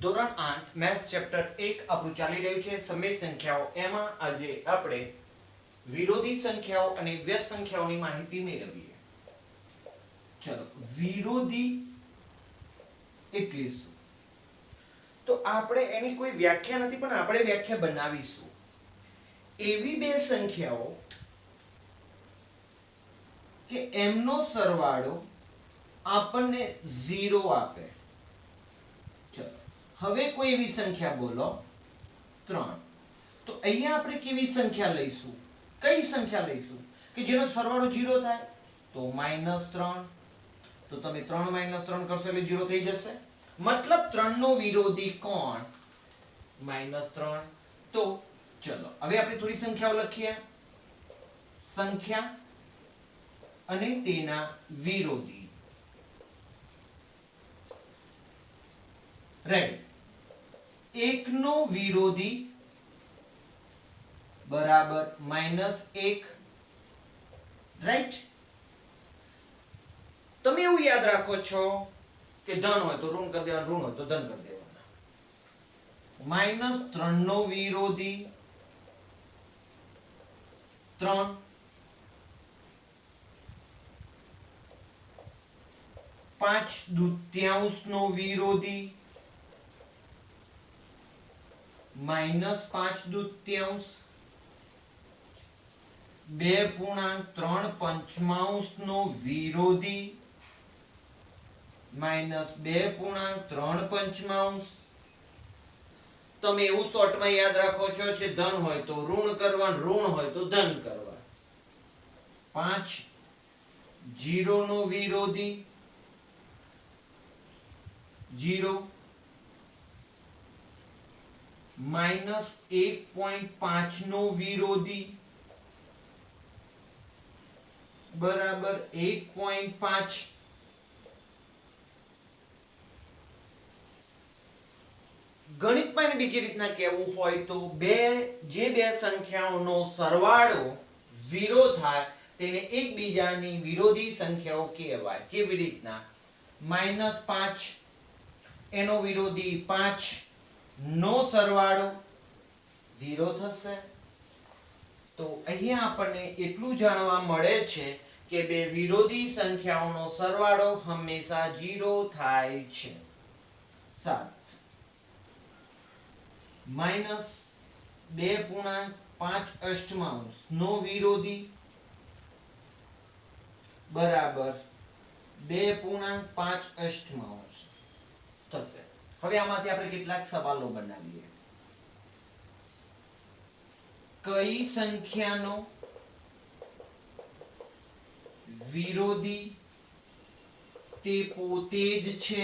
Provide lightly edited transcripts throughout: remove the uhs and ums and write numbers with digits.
ધોરણ 8 maths chapter 1 આપણું ચાલી રહ્યું છે સમય સંખ્યાઓ. એમાં આજે આપણે વિરોધી સંખ્યાઓ અને વ્યસ્ત સંખ્યાઓની માહિતી મેળવીએ. ચલો, વિરોધી એટલે શું? તો આપણે એની કોઈ વ્યાખ્યા નથી, પણ આપણે વ્યાખ્યા બનાવીશું. એવી બે સંખ્યાઓ કે એમનો સરવાળો આપણને 0 આપે. ચલો, હવે કોઈ એવી સંખ્યા બોલો 3. તો અહીંયા આપણે કેવી સંખ્યા લઈશું? કઈ સંખ્યા લઈશું કે જેનો સરવાળો 0 થાય? તો -3. તો તમે 3 - 3 કરશો એટલે 0 થઈ જશે. મતલબ 3 નો વિરોધી કોણ? -3. તો ચલો હવે આપણે થોડી સંખ્યાઓ લખીએ. સંખ્યા અને તેના વિરોધી. રેડી. 1 નો વિરોધી બરાબર -1. રાઈટ. તમે એવું યાદ રાખો છો કે ધન હોય તો ઋણ કરી દેવાનું, ઋણ હોય તો ધન કરી દેવાના. -3 નો વિરોધી 3. 5/2 નો વિરોધી -5/2. 2.3 નો વિરોધી -2.3. તમે એવું શોર્ટમાં યાદ રાખો છો કે ધન હોય તો ઋણ કરવા, ઋણ હોય તો ધન કરવા. 5 0 નો વિરોધી 0. -1.5 નો વિરોધી બરાબર 1.5. ગણિતમાં એને બીજી રીતના કહેવું હોય તો જે બે સંખ્યાઓનો સરવાળો 0 થાય તેને એકબીજાની વિરોધી સંખ્યાઓ કહેવાય. કેવી રીતના? -5 એનો વિરોધી 5 નો સરવાળો 0 થશે. તો અહીંયા આપણને એટલું જાણવા મળે છે કે બે વિરોધી સંખ્યાઓનો સરવાળો હંમેશા 0 થાય છે. 7 -2.5 નો વિરોધી બરાબર 2.5 થશે. હવે આમાંથી આપણે કેટલાક સવાલો બનાવીએ. કઈ સંખ્યાનો વિરોધી તે પોતે જ છે?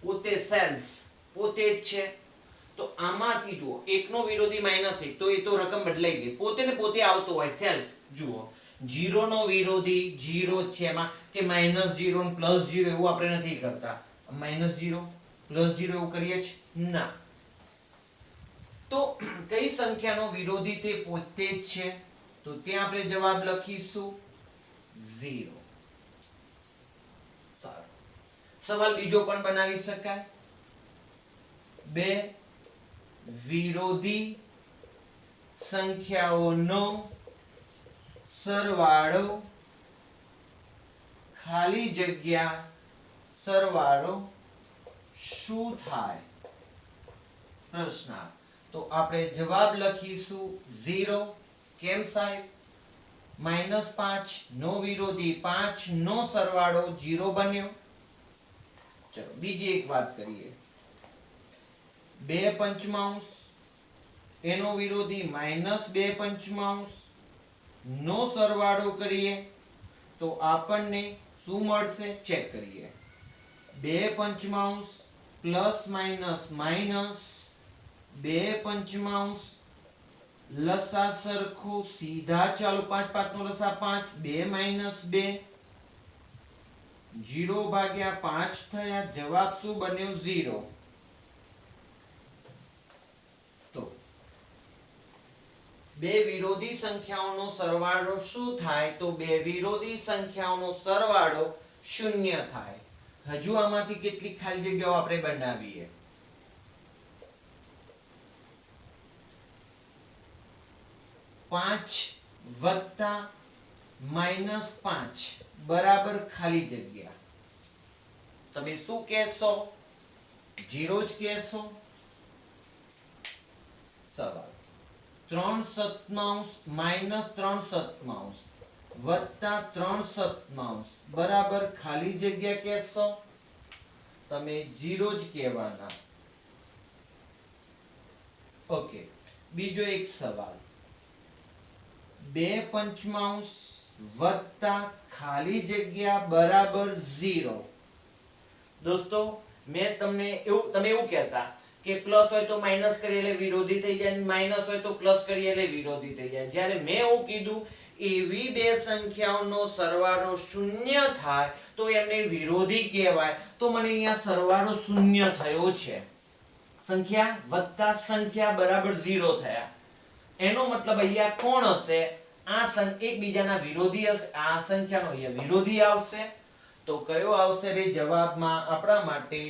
પોતે સેલ્ફ પોતે જ છે. તો આમાંથી જુઓ, 1 નો વિરોધી -1 તો એ તો રકમ બદલાઈ ગઈ. પોતે ને પોતે આવતો હોય સેલ્ફ. જુઓ, 0 નો વિરોધી 0 છે એમાં કે -0 ને +0 એવું આપણે નથી કરતા. -0 +0 એવું કરીએ છે ના. તો કઈ સંખ્યાનો વિરોધી તે પોતે જ છે? તો ત્યાં આપણે જવાબ લખીશું 0. સારું. સવાલ બીજો પણ બનાવી શકાય. બે વિરોધી સંખ્યાઓનો સરવાળો ખાલી જગ્યા સરવાળો શું થાય? પ્રશ્નાર્થ. તો આપણે જવાબ લખીશું 0. કેમ સાહેબ? -5 નો વિરોધી 5 નો સરવાળો 0 બન્યો. ચલો બીજી એક વાત કરીએ. 2/5 એનો વિરોધી -2/5 નો સરવાળો કરીએ તો આપણને શું મળશે? ચેક કરીએ. 2/5 ± -2/5 લસા સરખો સીધા ચાલો 5 5 નો લસા 5. 2 - 2 0/5 થયા. જવાબ શું બન્યો? 0. તો બે વિરોધી સંખ્યાઓનો સરવાળો શું થાય? તો બે વિરોધી સંખ્યાઓનો સરવાળો 0 થાય. હજુ આમાંથી કેટલી ખાલી જગ્યાઓ આપણે બનાવીએ? 5 વત્તા -5 બરાબર ખાલી જગ્યા. તમે શું કહેશો? 0 જ કહેશો? સવાલ 3/7 -3/7 વત્તા 3/7 બરાબર ખાલી જગ્યા કહેશો? તમે 0 જ કહેવાના. ઓકે, બીજો એક સવાલ 2/5 વત્તા ખાલી જગ્યા બરાબર 0. દોસ્તો, મેં તમને તમે એવું કહેતા કે પ્લસ હોય તો માઇનસ કરીએ એટલે વિરોધી થઈ જાય, માઇનસ હોય તો પ્લસ કરીએ એટલે વિરોધી થઈ જાય. જ્યારે મેં એવું કીધું એવી બે સંખ્યાઓનો સરવાળો શૂન્ય થાય તો એમને વિરોધી કહેવાય, તો મને અહીંયા સરવાળો શૂન્ય થયો છે. સંખ્યા વત્તા સંખ્યા બરાબર 0 થયા. એનો મતલબ અહીંયા કોણ હશે? આ એકબીજાના વિરોધી હશે. આ સંખ્યાનો અહીંયા વિરોધી આવશે. તો કયો આવશે રે જવાબમાં આપણા માટે?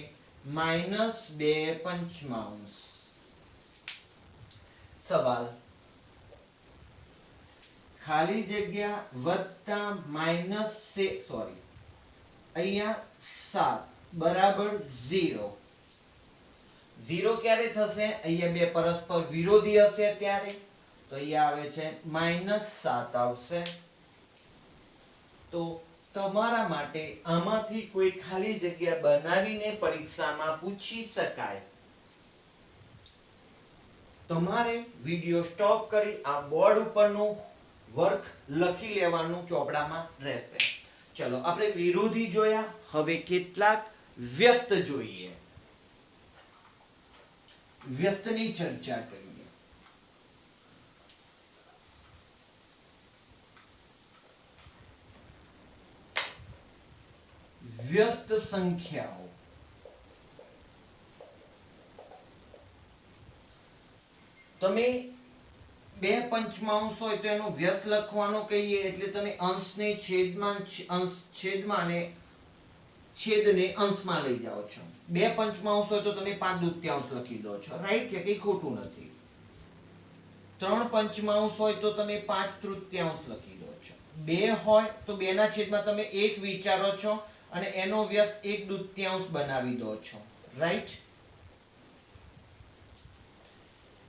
-2/5. સવાલ ખાલી જગ્યા વત્તા અહીંયા 7 બરાબર 0. 0 ક્યારે થશે? અહીંયા બે પરસ્પર વિરોધી હશે ત્યારે. તો અહીંયા આવે છે -7 આવશે. તો તમારા માટે આમાંથી કોઈ ખાલી જગ્યા બનાવીને પરીક્ષામાં પૂછી શકાય. તમારે વિડિયો સ્ટોપ કરી આ બોર્ડ ઉપરનું વર્ક લખી લેવાનું ચોપડામાં રહેશે. ચલો, આપણે વિરોધી જોયા, હવે કેટલાક વ્યસ્ત જોઈએ. વ્યસ્તની ચર્ચા કરીએ. વ્યસ્ત સંખ્યાઓ. તમે 2/5 હોય તો એનો વ્યસ્ત લખવાનો કહીએ એટલે તમે અંશને છેદમાં અને છેદને અંશમાં લઈ જાઓ છો. 2/5 હોય તો તમે 5/2 લખી દો છો. રાઈટ છે? કઈ ખોટું નથી. 3/5 હોય તો તમે 5/3 લખી દો છો. 2 હોય તો 2 ના છેદમાં તમે 1 વિચારો છો અને એનો વ્યસ્ત 1/2 બનાવી દો છો. રાઈટ?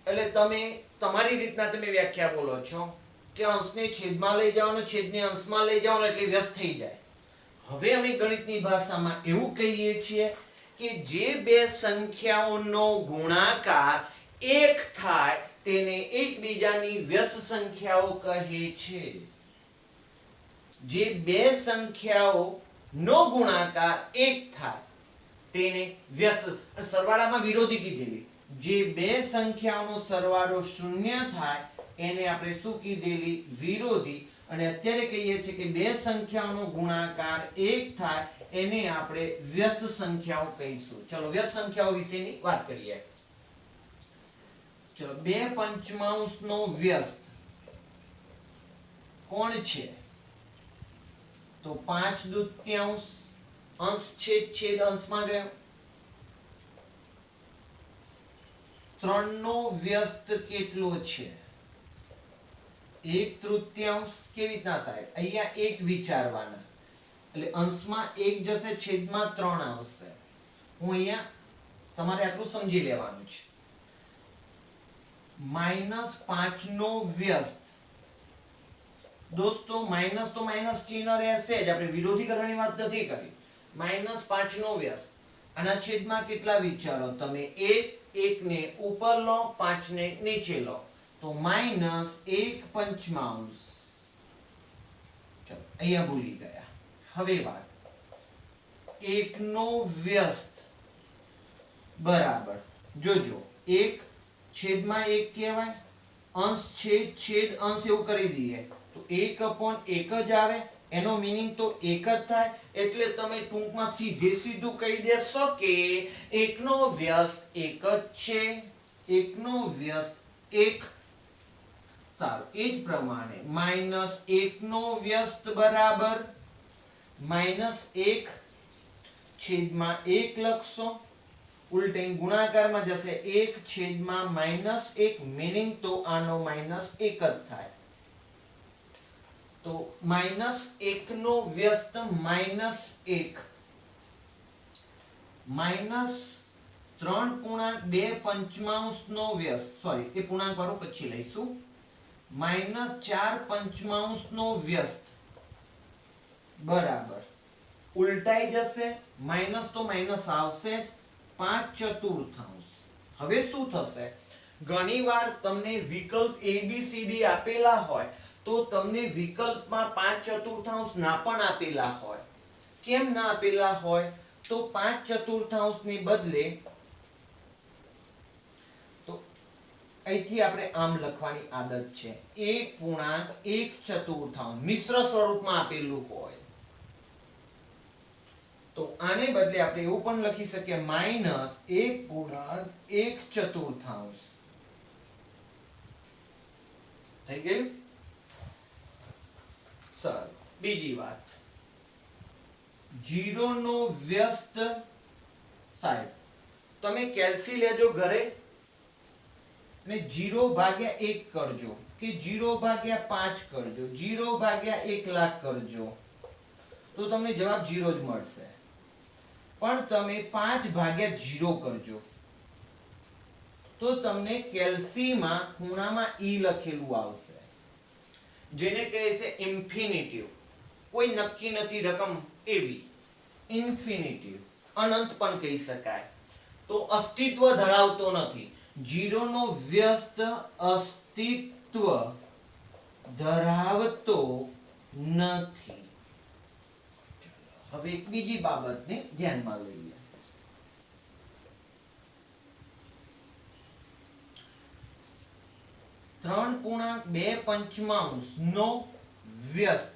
એટલે તમે તમારી રીતના તમે વ્યાખ્યા બોલો છો કે અંશને છેદમાં લઈ જાઓ અને છેદને અંશમાં લઈ જાઓ એટલે વ્યસ્ત થઈ જાય. હવે અમે ગણિતની ભાષામાં એવું કહીએ છીએ કે જે બે સંખ્યાઓનો ગુણાકાર 1 થાય તેને એકબીજાની વ્યસ્ત સંખ્યાઓ કહે છે. જે બે સંખ્યાઓ નો ગુણાકાર 1 થાય તેને વ્યસ્ત. સરવાળામાં વિરોધી કીધેલી. જે બે સંખ્યાઓનો સરવાળો 0 થાય એને આપણે શું કીધેલી? વિરોધી. અને અત્યારે કહીએ છીએ કે બે સંખ્યાઓનો ગુણાકાર 1 થાય એને આપણે વ્યસ્ત સંખ્યાઓ કહીશું. ચલો, વ્યસ્ત સંખ્યાઓ વિશેની વાત કરીએ. ચલો, 2/5 નો વ્યસ્ત કોણ છે? તો 5/2 અંશ છેદ અંશમાં ગયો. 3 નો વ્યસ્ત કેટલો છે? 1/3. કેવી રીતના સાહેબ? અહીંયા 1 વિચારવાના એટલે અંશમાં 1 જશે, છેદમાં 3 આવશે. હું અહીંયા તમારે આટલું સમજી લેવાનું છે. -5 નો વ્યસ્ત. દોસ્તો, માઇનસ તો માઇનસ ચિહ્ન રહેશે જ, આપણે વિરોધી કરવાની વાત નથી કરી. -5 નો વ્યસ્ત. આના છેદમાં કેટલા વિચારો તમે? 1 ને ઉપર લો, 5 ને નીચે લો, તો -1/5. ચલો, અહીંયા ભૂલી ગયા. હવે વાત 1 નો વ્યસ્ત બરાબર, જોજો, 1 છેદમાં 1 કહેવાય, અંશ છેદ અંશ એવું કરી દઈએ તો 1/1 જ આવે. એનો મીનિંગ તો 1 જ થાય. એટલે તમે ટૂંકમાં સીધું કહી દેશો કે 1 નો વ્યસ્ત 1 જ છે. 1 નો વ્યસ્ત 1. સારું, એ જ પ્રમાણે -1 નો વ્યસ્ત બરાબર -1 છેદમાં 1 લખશો, ઉલટે ગુણાકારમાં જશે 1 છેદમાં -1, મીનિંગ તો આનો -1 જ થાય. તો -1 નો વ્યસ્ત -1 -3.2 નો વ્યસ્ત, સોરી એ પૂર્ણાંક વાળું પછી લઈશું, -4 નો વ્યસ્ત બરાબર ઉલટાઈ જશે, માઇનસ તો માઇનસ આવશે જ, 5/4. હવે શું થશે, ઘણીવાર તમને વિકલ્પ ABCD આપેલા હોય તો તમને વિકલ્પમાં 5/4 ના પણ આપેલા હોય. કેમ ના આપેલા હોય? તો 5/4 ને બદલે તો અહીંથી આપણે આમ લખવાની આદત છે, 1.1/4 મિશ્ર સ્વરૂપમાં આપેલું હોય તો આને બદલે આપણે એવું પણ લખી શકીએ -1.1/4. થઈ ગયું? સારું, બીજી વાત, 0 નો વ્યસ્ત. સાહેબ તમે કેલ્સી લેજો ઘરે ને 0/1 કરજો કે 0/5 કરજો, 0/1,00,000 કરજો તો તમને જવાબ 0 જ મળશે. પણ તમે 5/0 કરજો તો તમને કેલ્સીમાં ખૂણામાં ઈ લખેલું આવશે, જેને કહે છે ઇન્ફિનિટિવ. કોઈ નક્કી નથી રકમ એવી, ઇન્ફિનિટિવ અનંત પણ કહી શકાય. તો અસ્તિત્વ ધરાવતો નથી. 0 નો વ્યસ્ત અસ્તિત્વ ધરાવતો નથી. હવે એક બીજી બાબતને ધ્યાનમાં લઈએ. (3.2 નો વ્યસ્ત.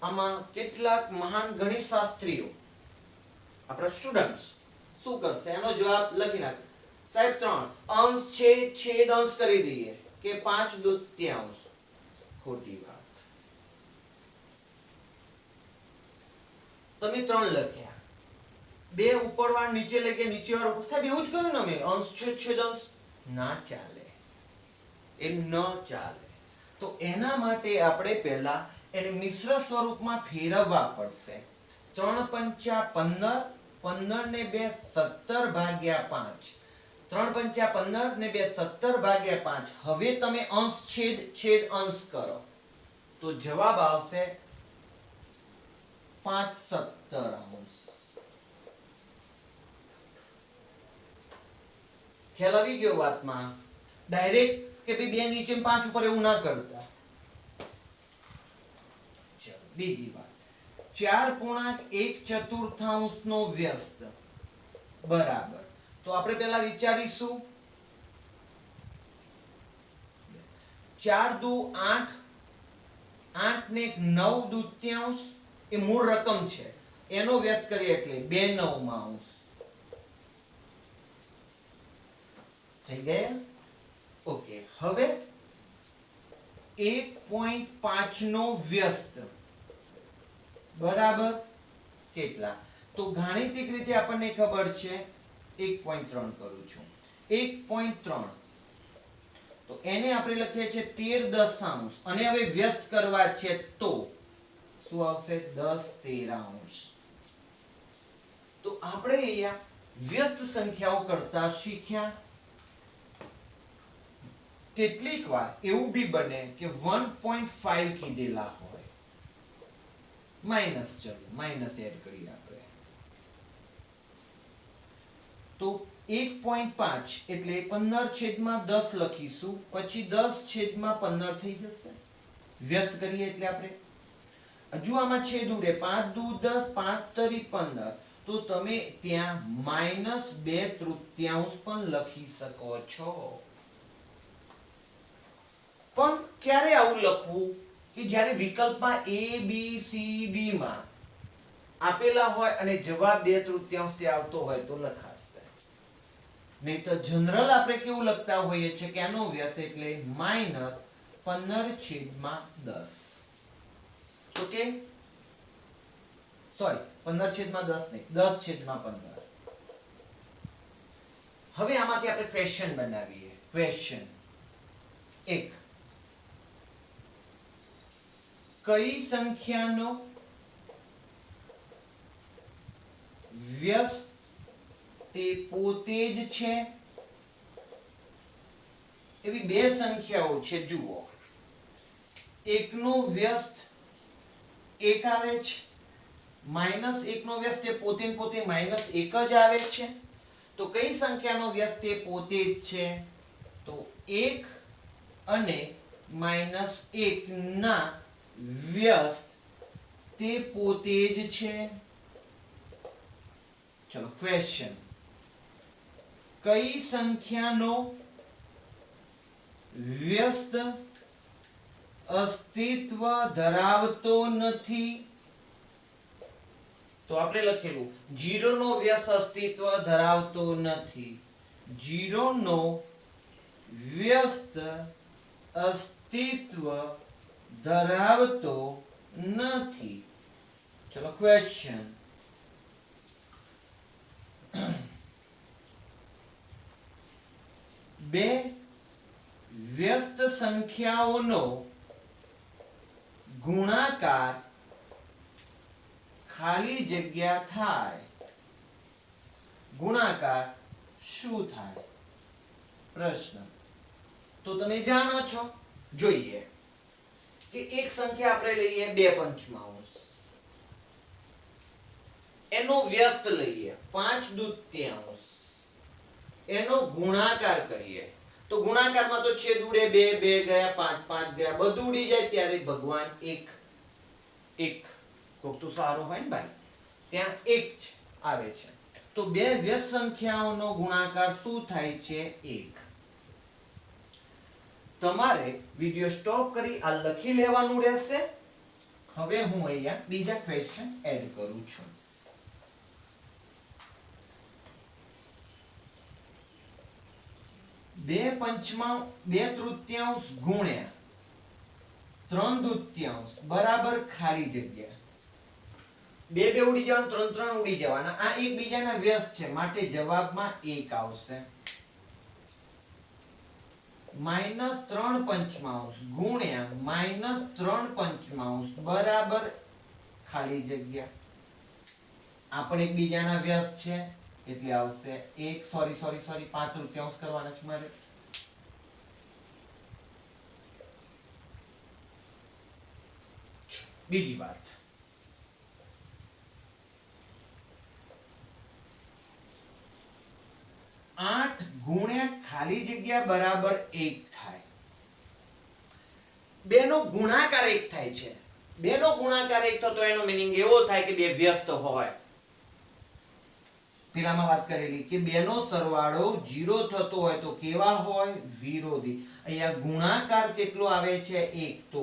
આમાં કેટલાક મહાન ગણિતશાસ્ત્રીઓ, આપણા સ્ટુડન્ટ્સ શું કરશે, એનો જવાબ લખી નાખે. સાહેબ 3 અંશ છે, છેદ અંશ કરી દઈએ કે 5/2. ખોટી વાત. તમે 3 લખ્યા, 2 ઉપરવાળા નીચે લઈ ગયા, નીચે વાળો સાહેબ એવું જ કર્યું ને અમે, અંશ છેદ અંશ ના ચાલે, એમ ન ચાલે. તો એના માટે આપણે પહેલા એને મિશ્ર સ્વરૂપમાં ફેરવવા પડશે. 3×5 = 15, 15 ને 2 17/5, 3×5 = 15 ને 2 17/5. હવે તમે અંશ છેદ છેદ અંશ કરો તો જવાબ આવશે 5/17. ખ્યાલ આવી ગયો વાતમાં? ડાયરેક્ટ કે ભાઈ 2 નીચે 5 ઉપર એવું ના કરતા. ચલો બીજી વાત, 4.1/4 નો વ્યસ્ત બરાબર. તો આપણે પહેલા વિચારીશું 4 દુ 8, 8 ને 9/2 એ મૂળ રકમ છે, એનો વ્યસ્ત કરીએ એટલે 2/9. થઈ ગયા? ઓકે. હવે 1.5 નો વ્યસ્ત બરાબર કેટલા? તો ગાણિતિક રીતે આપણને ખબર છે 1.3 કરું છું. 1.3 તો એને આપણે લખીએ છીએ 13 અને હવે વ્યસ્ત કરવા છે તો શું આવશે? 10/13. તો આપણે અહીંયા વ્યસ્ત સંખ્યાઓ કરતા શીખ્યા. કેટલીક વાર એવું બી બને કે 1.5 કીધેલા હોય, માઈનસ, ચલો માઈનસ એડ કરીએ આપણે. તો 1.5 એટલે 15/10 લખીશું, પછી 10/15 થઈ જશે. વ્યસ્ત કરીએ એટલે આપણે હજુ આમાં છેદ ઉડે, 5 દુ 10, 5 તરી 15. તો તમે ત્યાં -2/3 પણ લખી શકો છો. પણ ક્યારે આવું લખવું? કે જ્યારે વિકલ્પમાં A B C D માં આપેલા હોય અને જવાબ 2/3 થી આવતો હોય તો લખાશે. નહીં તો જનરલ આપણે કેવું લખતા હોઈએ છે કે આનો વ્યસ્ત એટલે -15/10. ઓકે, सॉरी 15/10 नहीं 10/15। હવે આમાંથી આપણે ક્વેશ્ચન બનાવીએ। ક્વેશ્ચન 1, કઈ સંખ્યાનો વ્યસ્ત તે પોતે જ છે? એવી બે સંખ્યાઓ છે, જુઓ। એકનો વ્યસ્ત 1 આવે છે, -1 નો વ્યસ્ત તે પોતે ને પોતે -1 જ આવે છે। તો કઈ સંખ્યાનો વ્યસ્ત તે પોતે જ છે? તો 1 અને -1 ના વ્યસ્ત તે પોતે જ છે। ચલો ક્વેશ્ચન, કઈ સંખ્યાનો વ્યસ્ત અસ્તિત્વ ધરાવતો નથી? તો આપણે લખેલું 0 નો વ્યસ્ત અસ્તિત્વ ધરાવતો નથી। 0 નો વ્યસ્ત અસ્તિત્વ ધરાવતો નથી। ચલો ક્વેશ્ચન, બે વ્યસ્ત સંખ્યાઓનો ગુણાકાર ખાલી જગ્યા થાય। ગુણાકાર શું થાય? પ્રશ્ન। તો તમે જાણો છો, જોઈએ કે એક સંખ્યા આપણે લઈએ 2/5, એનો વ્યસ્ત લઈએ 5/2, એનો ગુણાકાર કરીએ તો ગુણાકારમાં તો છેદ ઉડે, 2 2 ગયા, 5 5 ગયા, બધું ઉડી જાય। ત્યારે ભગવાન એક કોક તો સારો હોય ને ભાઈ, ત્યાં 1 આવે છે। તો બે વ્યસ્ત સંખ્યાઓનો ગુણાકાર શું થાય છે? 1। તમારે વિડિયો સ્ટોપ કરી આ લખી લેવાનું રહેશે। હવે હું અહીંયા બીજા ક્વેશ્ચન એડ કરું છું। 2/3 ગુણ્યા 3/2 બરાબર ખાલી જગ્યા। 2 2 ઉડી જવાના, 3 3 ઉડી જવાના। આ એકબીજાના વ્યસ્ત છે, માટે જવાબમાં 1 આવશે। -3/5 ગુણ્યા -3/5 બરાબર ખાલી જગ્યા। આ પણ એકબીજાના વ્યસ્ત છે, એટલે આવશે 1। સોરી 5/3 કરવાના છે મારે। બીજી વાત, 8 ગુણ્યા ખાલી જગ્યા બરાબર 1 થાય। બે નો ગુણાકાર 1 થાય છે। બે નો ગુણાકાર 1 થતો એનો મીનિંગ એવો થાય કે બે વ્યસ્ત હોય। પેલામાં વાત કરેલી કે બે નો સરવાળો 0 થતો હોય તો કેવા હોય? વિરોધી। અહીંયા ગુણાકાર કેટલો આવે છે? 1, તો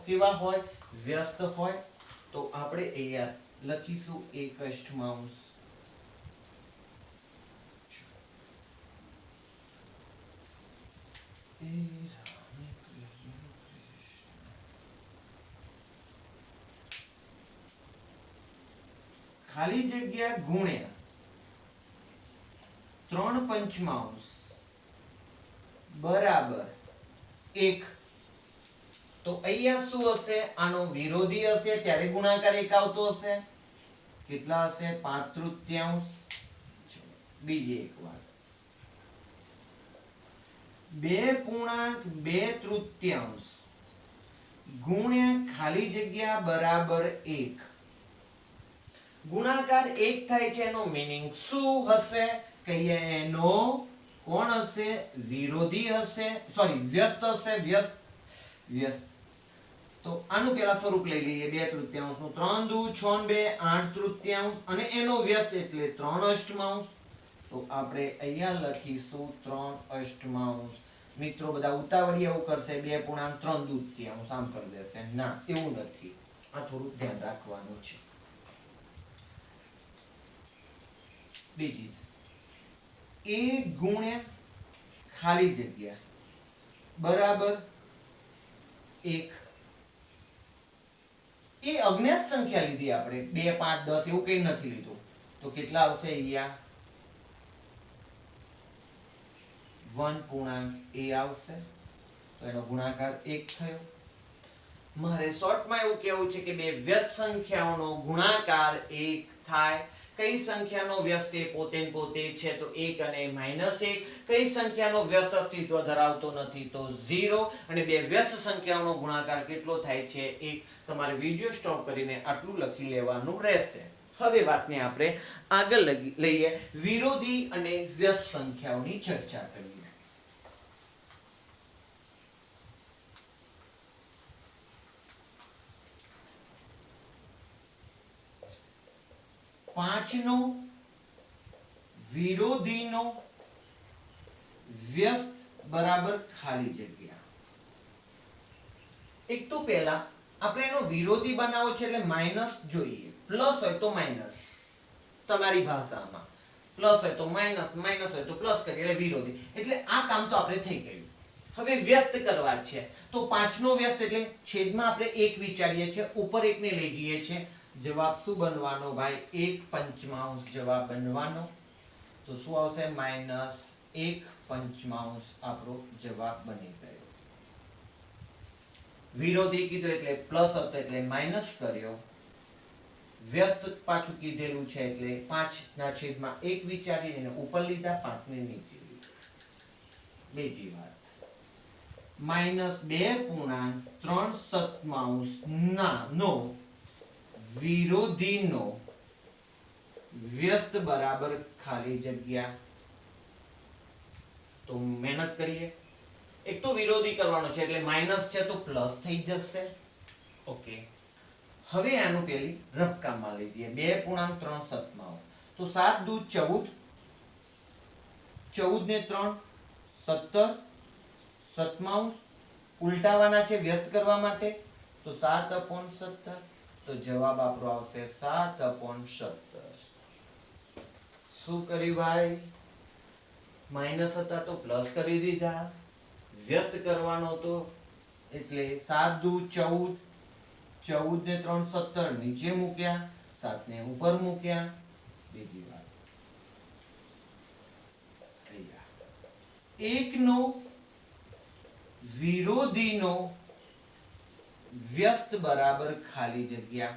કેવા હોય? વ્યસ્ત હોય। તો આપણે અહીંયા લખીશું 1/8। ખાલી જગ્યા ગુણ્યા 3/5 બરાબર 1। તો અહીંયા શું હશે? આનો વિરોધી હશે, ત્યારે ગુણાકાર 1 આવતો હશે। કેટલા હશે? 5/3। બીજી એક વાત, 2.2 ગુણ્યા ખાલી જગ્યા બરાબર 1। ગુણાકાર 1 થાય છે, એનો મીનિંગ શું હશે? કહીએ એનો કોણ હશે? વિરોધી હશે, સોરી વ્યસ્ત હશે। વ્યસ્ત તો આનું પેલા સ્વરૂપ લઈ લઈએ 2/3 નું। 3 2 6 2 8/3 અને એનો વ્યસ્ત એટલે 3/8। તો આપણે અહીંયા લખીશું 3/8। મિત્રો બધા ઉતાવળી એવું કરશે 2.3/2 આમ કરી દેશે। ના, એવું નથી, આ થોડું ધ્યાન રાખવાનું છે। બીજી, 1 ગુણ્યા ખાલી જગ્યા બરાબર 1। એ અજ્ઞાત સંખ્યા લીધી આપણે 2 5 10 એવું કંઈ નથી લીધું તો કેટલા આવશે અહીંયા 1 પૂર્ણાંક a આવશે તો એનો ગુણાકાર 1 થયો મારે શોર્ટમાં એવું કહેવું છે કે બે વ્યસ્ત સંખ્યાઓનો ગુણાકાર 1 થાય કઈ સંખ્યાનો વ્યસ્ત એ પોતે ને પોતે છે તો 1 અને -1 કઈ સંખ્યાનો વ્યસ્ત અસ્તિત્વ ધરાવતો નથી તો 0 અને બે વ્યસ્ત સંખ્યાઓનો ગુણાકાર કેટલો થાય છે 1 તમારે વિડિયો સ્ટોપ કરીને આટલું લખી લેવાનું રહેશે હવે વાતને આપણે આગળ લઈએ વિરોધી અને વ્યસ્ત સંખ્યાઓની ચર્ચા કરીએ 5 નો વિરોધીનો વ્યસ્ત બરાબર ખાલી જગ્યા એક તો પહેલા આપણે એનો વિરોધી બનાવવો છે એટલે માઈનસ જોઈએ પ્લસ હોય તો માઈનસ તમારી ભાષામાં પ્લસ હોય તો માઈનસ માઈનસ હોય તો પ્લસ કરીએ એટલે વિરોધી એટલે આ કામ તો આપણે થઈ ગયું હવે વ્યસ્ત કરવા છે તો 5 નો વ્યસ્ત એટલે છેદમાં આપણે 1 વિચારીએ છીએ ઉપર 1 ને લઈ જઈએ છીએ જવાબ શું બનવાનો ભાઈ 1/5 જવાબ બનવાનો તો શું આવશે -1/5 આપણો જવાબ બની ગયો વિરોધી કીધું એટલે પ્લસ હતો એટલે માઈનસ કર્યો વ્યસ્ત પાછું કીધેલું છે એટલે 5/1 વિચારીને ઉપર લીધા 5 ને નીચે લીધા બીજી વાત -2.3 નો વિરોધીનો વ્યસ્ત બરાબર ખાલી જગ્યા તો મહેનત કરીએ એક તો વિરોધી કરવાનો છે એટલે માઈનસ છે તો પ્લસ થઈ જશે ઓકે હવે આનું પેલી રફકામાં લઈ દઈએ 2.3 તો 7 દૂ 14 14 ને 3 17 7 ઉલટાવાના છે વ્યસ્ત કરવા માટે તો 7/17 તો જવાબ આપણો આવશે 7/17 શું કર્યું ભાઈ માઈનસ હતા તો પ્લસ કરી દીધા વ્યસ્ત કરવાનો તો એટલે 7 દૂ 14 14 ને 3 17 નીચે મૂક્યા 7 ને ઉપર મૂક્યા બીજી વાત એકનો વિરોધીનો વ્યસ્ત બરાબર ખાલી જગ્યા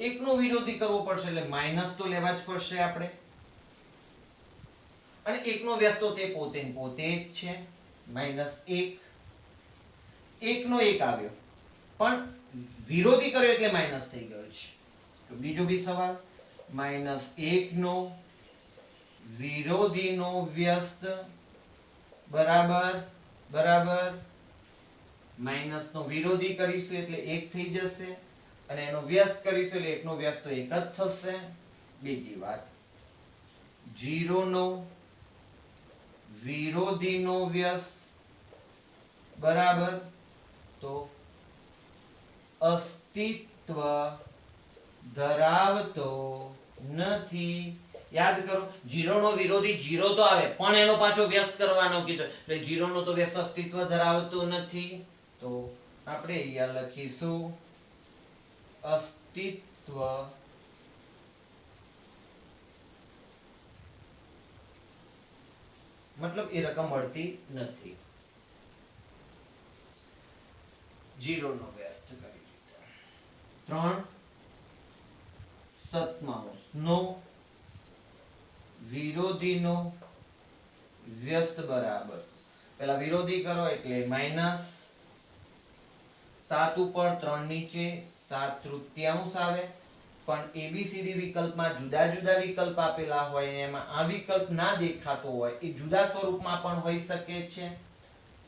એકનો વિરોધી કરવો પડશે એટલે માઈનસ તો લેવા જ પડશે આપણે અને એકનો વ્યસ્ત તો તે પોતે જ છે -1 એકનો 1 આવ્યો પણ વિરોધી કર્યો એટલે માઈનસ થઈ ગયો છે તો બીજો બી સવાલ -1 નો વિરોધીનો વ્યસ્ત બરાબર માઈનસ નો વિરોધી કરીશું એટલે 1 થઈ જશે અને એનો વ્યસ્ત કરીશું એટલે એકનો વ્યસ્ત તો 1 જ થશે બીજી વાત 0 નો વિરોધીનો વ્યસ્ત બરાબર તો અસ્તિત્વ ધરાવતો નથી યાદ કરો 0 નો વિરોધી 0 તો આવે પણ એનો પાછો વ્યસ્ત કરવાનો કીધો એટલે 0 નો તો વ્યસ્ત અસ્તિત્વ ધરાવતો નથી તો આપણે અહીંયા લખીશું અસ્તિત્વ મતલબ એ રકમ મળતી નથી 0 નો વ્યસ્ત કરી દીધો 3/7 નો વિરોધીનો વ્યસ્ત બરાબર પેલા વિરોધી કરો એટલે માઈનસ 7 ઉપર 3 નીચે 7/3 આવે પણ એબીસીડી વિકલ્પમાં જુદા જુદા વિકલ્પ આપેલા હોય ને એમાં આ વિકલ્પ ના દેખાતો હોય એ જુદા સ્વરૂપમાં પણ હોઈ શકે છે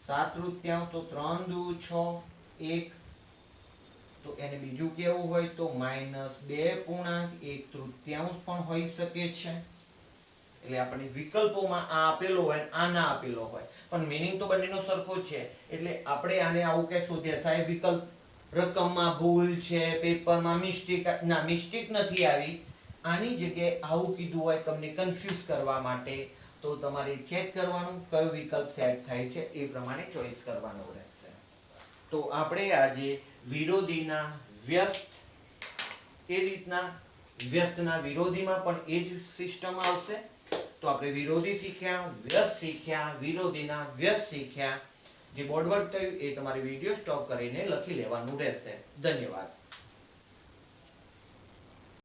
7/3 તો 3 દૂ 6 1 તો એને બીજું કેવું હોય તો -2.1/3 પણ હોઈ શકે છે એટલે આપણે વિકલ્પોમાં આ આપેલો હોય આ ના આપેલો હોય પણ મીનિંગ તો બંનેનો સરખો છે એટલે આપણે આને આવું કે શોધ્યા સાહેબ વિકલ્પ રકમમાં ભૂલ છે પેપરમાં મિસ્ટેક નથી આવી આની જગ્યાએ આવું કીધું હોય તમને કન્ફ્યુઝ કરવા માટે તો તમારે ચેક કરવાનું કયો વિકલ્પ સેટ થાય છે એ પ્રમાણે ચોઈસ કરવાનો રહેશે તો આપણે આજે વિરોધીના વ્યસ્ત, એ રીતના વ્યસ્તના વિરોધીમાં પણ એ જ સિસ્ટમ આવશે. તો આપણે વિરોધી શીખ્યા, વ્યસ્ત શીખ્યા, વિરોધીના વ્યસ્ત શીખ્યા. જે બોર્ડ વર્ક થયું એ તમારે વિડીયો સ્ટોપ કરીને લખી લેવાનું રહેશે. ધન્યવાદ.